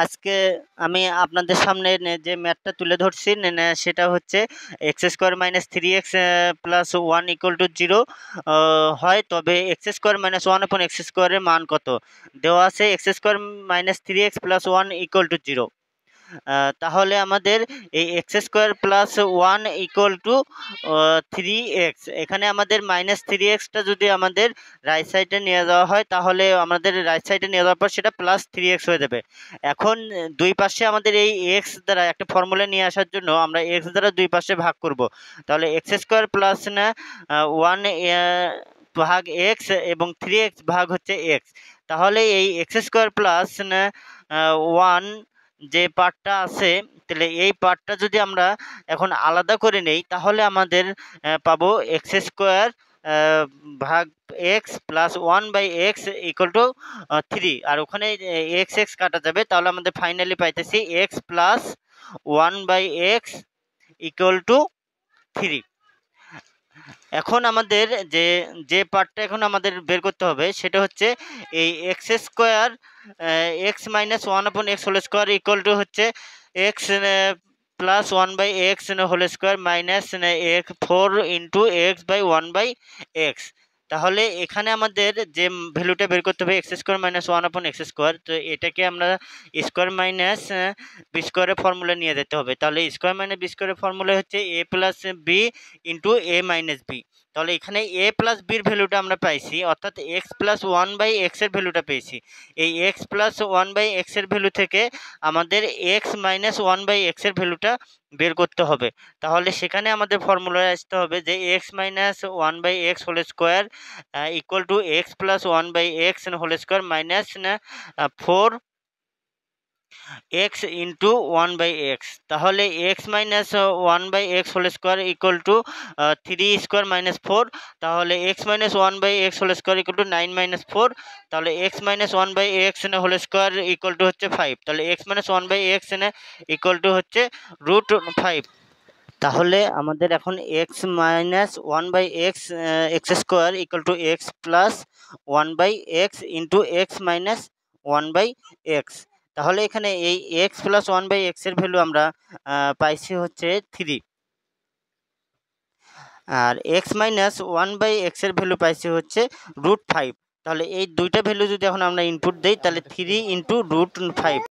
আজকে আমি আপনাদের সামনে যে ম্যাথটা তুলে ধরছি সেটা হচ্ছে x square minus three x plus one equal to zero হয়, তবে x square minus one upon x স্কোয়ারের মান কত দেওয়া আছে। X square minus three x plus one equal to zero. তাহলে আমাদের এই x square plus one equal to three x, এখানে আমাদের মাইনাস থ্রি এক্সটা যদি আমাদের রাইট সাইডে নিয়ে যাওয়া হয় তাহলে আমাদের রাইট সাইডে নিয়ে যাওয়ার পর সেটা প্লাস থ্রি এক্স হয়ে যাবে। এখন দুই পাশে আমাদের এই এক্স দ্বারা একটা ফর্মুলা নিয়ে আসার জন্য আমরা এক্স দ্বারা দুই পাশে ভাগ করব। তাহলে এক্স স্কোয়ার প্লাস না ওয়ান ভাগ এক্স এবং থ্রি এক্স ভাগ হচ্ছে এক্স। তাহলে এই এক্স স্কোয়ার প্লাস ওয়ান যে পার্টটা আছে, তাহলে এই পার্টটা যদি আমরা এখন আলাদা করে নেই তাহলে আমাদের পাবো এক্স স্কোয়ার ভাগ x plus one by x equal to three, আর ওখানে এক্স এক্স কাটা যাবে। তাহলে আমাদের ফাইনালি পাইতেছি x plus one by x equal to three. এখন আমাদের যে যে পার্টটা এখন আমাদের বের করতে হবে সেটা হচ্ছে এই x square x minus one upon x whole square equal to হচ্ছে x plus one by x whole square minus x four into x by one by x. তাহলে এখানে আমাদের যে ভ্যালুটা বের করতে হবে x square minus one upon x square, তো এটাকে আমরা স্কোয়ার মাইনাস বি স্কোয়ারের ফর্মুলা নিয়ে যেতে হবে। তাহলে স্কোয়ার মাইনাস বি স্কোয়ারের ফর্মুলা হচ্ছে a plus b into A minus B. তাহলে এখানে এ প্লাস বির ভ্যালুটা আমরা পাইছি, অর্থাৎ এক্স প্লাস ওয়ান বাই এক্সের ভ্যালুটা পেয়েছি। এই এক্স প্লাস ওয়ান বাই এক্সের ভ্যালু থেকে আমাদের এক্স মাইনাস ওয়ান বাই এক্সের ভ্যালুটা বের করতে হবে। তাহলে সেখানে আমাদের ফর্মুলায় আসতে হবে যে x minus one by x whole square equal to x plus one by x whole square minus four x into one by x. তাহলে x minus one by x whole square equal to three square minus four. তাহলে x minus one by x whole square equal to nine minus four. তাহলে x minus one by x whole square equal to হচ্ছে five. তাহলে x minus one by x equal to হচ্ছে root five. তাহলে আমাদের এখন x minus one by x x square equal to x plus one by x into x minus one by x. তাহলে এখানে এই x plus one by এক্সের value আমরা পাইছি হচ্ছে থ্রি, আর এক্স মাইনাস ওয়ান বাই এক্সের ভ্যালু পাইছি হচ্ছে রুট ফাইভ। তাহলে এই দুইটা ভ্যালু যদি এখন আমরা ইনপুট দিই তাহলে থ্রি ইন্টু রুট ফাইভ